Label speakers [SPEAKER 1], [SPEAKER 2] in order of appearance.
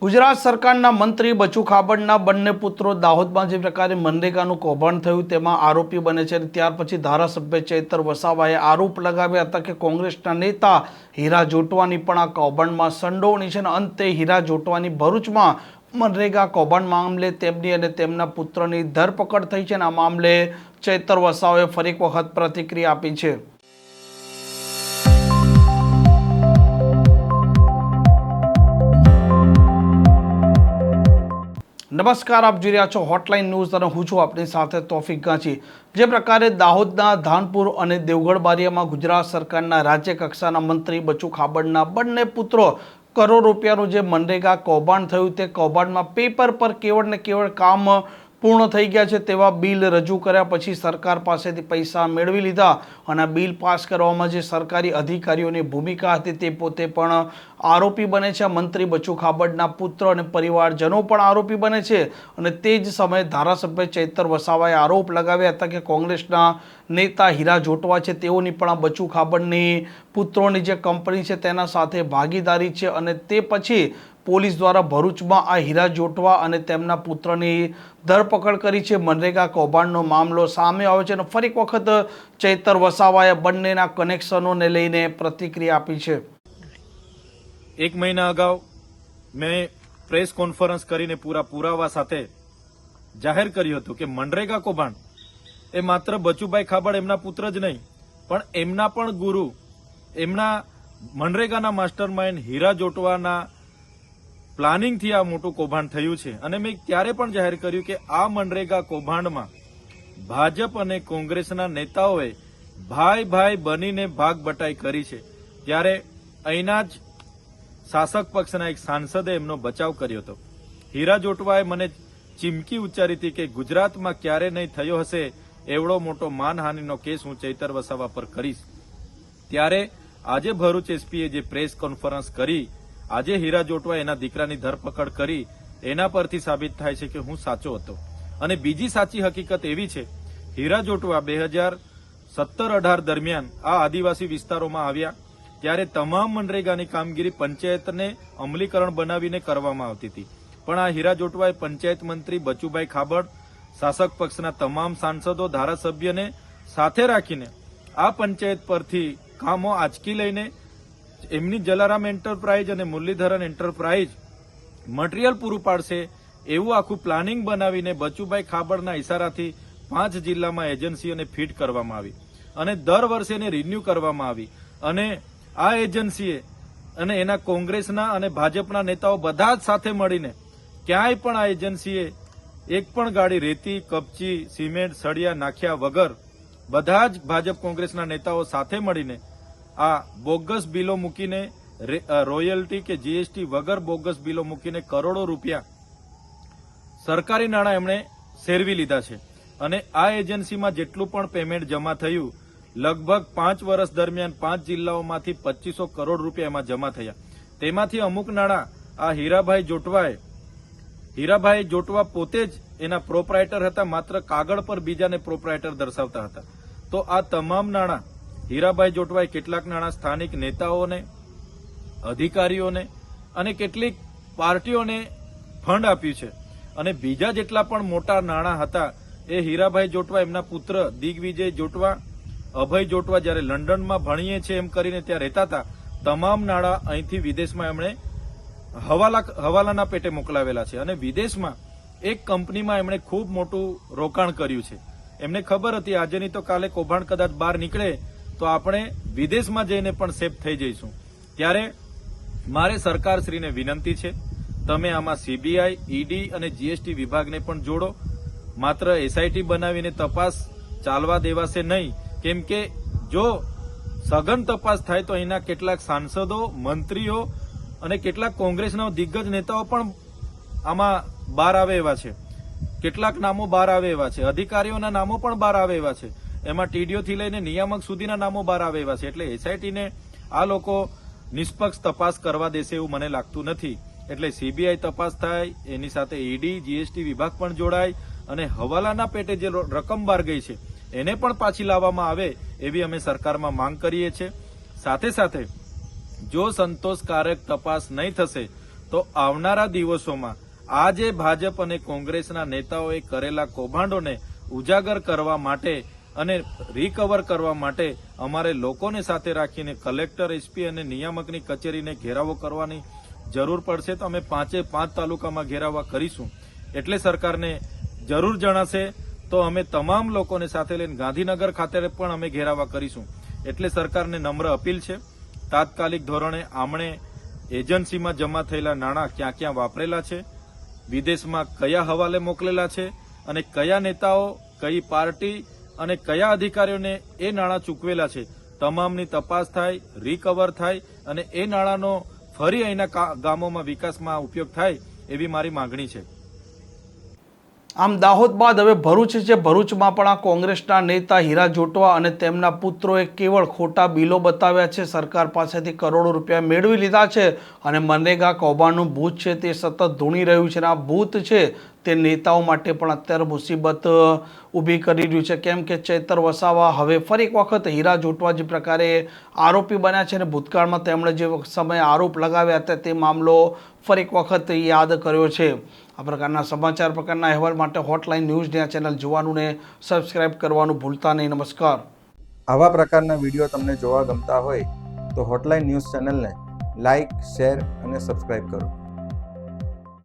[SPEAKER 1] ગુજરાત સરકારના મંત્રી બચુ ખાબડના બંને પુત્રો દાહોદમાં જે પ્રકારે મનરેગાનું કૌભાંડ થયું તેમાં આરોપી બને છે. ત્યાર પછી ધારાસભ્ય ચૈતર વસાવાએ આરોપ લગાવ્યા હતા કે કોંગ્રેસના નેતા હીરા જોટવાની પણ આ કૌભાંડમાં સંડોવણી છે. અને અંતે હીરા જોટવાની ભરૂચમાં મનરેગા કૌભાંડ મામલે તેમની અને તેમના પુત્રની ધરપકડ થઈ છે. અને આ મામલે ચૈતર વસાવાએ ફરી એક વખત પ્રતિક્રિયા આપી છે. નમસ્કાર, આપ જોઈ રહ્યા છો હોટલાઇન ન્યૂઝ અને હું છું આપની સાથે તોફિક ગાંચી. જે પ્રકારે દાહોદના ધાનપુર અને દેવગઢ બારિયામાં ગુજરાત સરકારના રાજ્ય કક્ષાના મંત્રી બચુ ખાબડના બંને પુત્રો કરોડ રૂપિયાનું જે મનરેગા કૌભાંડ થયું તે કૌભાંડમાં પેપર પર કેવળ ને કેવળ કામ પૂર્ણ થઈ ગયા છે તેવા બિલ રજૂ કર્યા પછી સરકાર પાસેથી પૈસા મેળવી લીધા અને બિલ પાસ કરવામાં જે સરકારી અધિકારીઓની ભૂમિકા હતી તે પોતે પણ આરોપી બને છે. મંત્રી બચુ ખાબડના પુત્ર અને પરિવારજનો પણ આરોપી બને છે. અને તે જ સમયે ધારાસભ્ય ચૈતર વસાવાએ આરોપ લગાવ્યા હતા કે કોંગ્રેસના નેતા હીરા જોટવા છે તેઓની પણ આ બચુ ખાબડની પુત્રોની જે કંપની છે તેના સાથે ભાગીદારી છે. અને તે પછી પોલીસ દ્વારા ભરૂચમાં આ હીરા જોટવા અને તેમના પુત્રની ધરપકડ કરી છે. મનરેગા કૌભાંડનો મામલો સામે આવ્યો છે અને ફરી એક વખત ચૈતર વસાવાએ બંનેના કનેક્શનોને લઈને પ્રતિક્રિયા આપી છે.
[SPEAKER 2] એક મહિના અગાઉ મેં પ્રેસ કોન્ફરન્સ કરીને પૂરા પુરાવા સાથે જાહેર કર્યું હતું કે મનરેગા કૌભાંડ એ માત્ર બચુભાઈ ખાબડ એમના પુત્ર જ નહીં પણ એમના પણ ગુરુ, એમના મનરેગાના માસ્ટરમાઇન્ડ હીરા જોટવાના પ્લાનિંગથી આ મોટું કૌભાંડ થયું છે. અને મેં ત્યારે પણ જાહેર કર્યું કે આ મનરેગા કૌભાંડમાં ભાજપ અને કોંગ્રેસના નેતાઓએ ભાઈ ભાઈ બનીને ભાગ બટાઈ કરી છે. ત્યારે અહીંના જ શાસક પક્ષના એક સાંસદે એમનો બચાવ કર્યો હતો. હીરા જોટવાએ મને ચીમકી ઉચ્ચારી હતી કે ગુજરાતમાં ક્યારે નહીં થયો હશે એવડો મોટો માનહાનિનો કેસ હું ચૈતર વસાવા પર કરીશ. ત્યારે આજે ભરૂચ એસપીએ જે પ્રેસ કોન્ફરન્સ કરી, આજે હીરા જોટવા એના દીકરાની ધરપકડ કરી, એના પરથી સાબિત થાય છે કે હું સાચો હતો. અને બીજી સાચી હકીકત એવી છે, હીરા જોટવા 2017-18 દરમિયાન આ આદિવાસી વિસ્તારોમાં આવ્યા ત્યારે તમામ મનરેગાની કામગીરી પંચાયતને અમલીકરણ બનાવીને કરવામાં આવતી હતી. પણ આ હીરા જોટવાએ પંચાયત મંત્રી બચુભાઈ ખાબડ, શાસક પક્ષના તમામ સાંસદો, ધારાસભ્યને સાથે રાખીને આ પંચાયત પરથી કામો આંચકી લઈને એમની જલારામ એન્ટરપ્રાઇઝ અને મુરલીધરન એન્ટરપ્રાઇઝ મટીરીયલ પૂરું પાડશે એવું આખું પ્લાનિંગ બનાવીને બચુભાઈ ખાબડના ઇશારાથી 5 જિલ્લામાં એજન્સીઓને ફીટ કરવામાં આવી અને દર વર્ષે એને રિન્યુ કરવામાં આવી. અને આ એજન્સીએ અને એના કોંગ્રેસના અને ભાજપના નેતાઓ બધા જ સાથે મળીને ક્યાંય પણ આ એજન્સીએ એક પણ ગાડી રેતી, કપચી, સિમેન્ટ, સળિયા નાખ્યા વગર બધા જ ભાજપ કોંગ્રેસના નેતાઓ સાથે મળીને આ બોગસ બિલો મૂકીને રોયલ્ટી કે જીએસટી વગર બોગસ બિલો મૂકીને કરોડો રૂપિયા સરકારી નાણાં એમણે સેરવી લીધા છે. અને આ એજન્સીમાં જેટલું પણ પેમેન્ટ જમા થયું લગભગ 5 વર્ષ દરમિયાન 5 જિલ્લાઓમાંથી 2500 કરોડ રૂપિયા એમાં જમા થયા. તેમાંથી અમુક નાણાં આ હીરાભાઈ જોટવા પોતે જ એના પ્રોપરાઇટર હતા, માત્ર કાગળ પર બીજાને પ્રોપરાઇટર દર્શાવતા હતા. તો આ તમામ નાણાં હીરાભાઈ જોટવાએ કેટલાક નાણાં સ્થાનિક નેતાઓને, અધિકારીઓને અને કેટલીક પાર્ટીઓને ફંડ આપ્યું છે. અને બીજા જેટલા પણ મોટા નાણાં હતા એ હીરાભાઈ જોટવા, એમના પુત્ર દિગ્વિજય જોટવા, અભય જોટવા જ્યારે લંડનમાં ભણીએ છે એમ કરીને ત્યાં રહેતા હતા, તમામ નાણાં અહીંથી વિદેશમાં એમણે હવાલાના પેટે મોકલાવેલા છે. અને વિદેશમાં એક કંપનીમાં એમણે ખૂબ મોટું રોકાણ કર્યું છે. એમને ખબર હતી આજે નહીં તો કાલે કૌભાંડ કદાચ બહાર નીકળે તો આપણે વિદેશમાં જઈને પણ સેફ થઈ જઈશું. ત્યારે મારે સરકારશ્રીને વિનંતી છે, તમે આમાં સીબીઆઈ, ઈડી અને જીએસટી વિભાગને પણ જોડો. માત્ર એસઆઈટી બનાવીને તપાસ ચાલવા દેવાશે નહીં, કેમ કે જો સઘન તપાસ થાય તો અહીંના કેટલાક સાંસદો, મંત્રીઓ અને કેટલાક કોંગ્રેસના દિગ્ગજ નેતાઓ પણ આમાં બહાર આવે એવા છે. કેટલાક નામો બહાર આવે એવા છે, અધિકારીઓના નામો પણ બહાર આવે એવા છે. એમાં ટીડીઓથી લઈને નિયામક સુધીના નામો બહાર આવે એવા છે. એટલે એસઆઈટીને આ લોકો નિષ્પક્ષ તપાસ કરવા દેશે એવું મને લાગતું નથી. એટલે સીબીઆઈ તપાસ થાય, એની સાથે ઈડી, જીએસટી વિભાગ પણ જોડાય અને હવાલાના પેટે જે રકમ બહાર ગઈ છે એને પણ પાછી લાવવામાં આવે એવી અમે સરકારમાં માંગ કરીએ છીએ. સાથે સાથે જો સંતોષકારક તપાસ નહીં થશે તો આવનારા દિવસોમાં આ જે ભાજપ અને કોંગ્રેસના નેતાઓએ કરેલા કૌભાંડોને ઉજાગર કરવા માટે અને રિકવર કરવા માટે અમારે લોકોને સાથે રાખીને કલેક્ટર, એસપી અને નિયામકની કચેરીને ઘેરાવો કરવાની જરૂર પડશે. તો અમે 5 તાલુકામાં ઘેરાવા કરીશું. એટલે સરકારને જરૂર જણાશે તો અમે તમામ લોકોને સાથે લઈને ગાંધીનગર ખાતે પણ અમે ઘેરાવા કરીશું. એટલે સરકારને નમ્ર અપીલ છે, તાત્કાલિક ધોરણે આમણે એજન્સીમાં જમા થયેલા નાણાં ક્યાં ક્યાં વાપરેલા છે, વિદેશમાં કયા હવાલે મોકલેલા છે અને કયા નેતાઓ, કઈ પાર્ટી અને કયા અધિકારીઓને એ નાણાં ચૂકવેલા છે, તમામની તપાસ થાય, રિકવર થાય અને એ નાણાંનો ફરી અહીંના ગામોમાં વિકાસમાં ઉપયોગ થાય એવી મારી માંગણી છે.
[SPEAKER 1] આમ દાહોદ બાદ હવે ભરૂચ છે. ભરૂચમાં પણ આ કોંગ્રેસના નેતા હીરા જોટવા અને તેમના પુત્રોએ કેવળ ખોટા બિલો બતાવ્યા છે, સરકાર પાસેથી કરોડો રૂપિયા મેળવી લીધા છે અને મનરેગા કૌભાંડનું ભૂત છે તે સતત ધૂણી રહ્યું છે. અને આ ભૂત છે તે નેતાઓ માટે પણ અત્યારે મુસીબત ઊભી કરી રહ્યું છે. કેમ કે ચૈતર વસાવા હવે ફરી એક વખત હીરા જોટવા જે પ્રકારે આરોપી બન્યા છે અને ભૂતકાળમાં તેમણે જે સમયે આરોપ લગાવ્યા હતા તે મામલો ફરી એક વખત યાદ કર્યો છે. આ પ્રકારના સમાચાર, પ્રકારના અહેવાલ માટે હોટલાઇન ન્યૂઝની આ ચેનલ જોવાનું ને સબસ્ક્રાઇબ કરવાનું ભૂલતા નહીં. નમસ્કાર.
[SPEAKER 3] આવા પ્રકારના વિડીયો તમને જોવા ગમતા હોય તો હોટલાઇન ન્યૂઝ ચેનલને લાઇક, શેર અને સબસ્ક્રાઇબ કરો.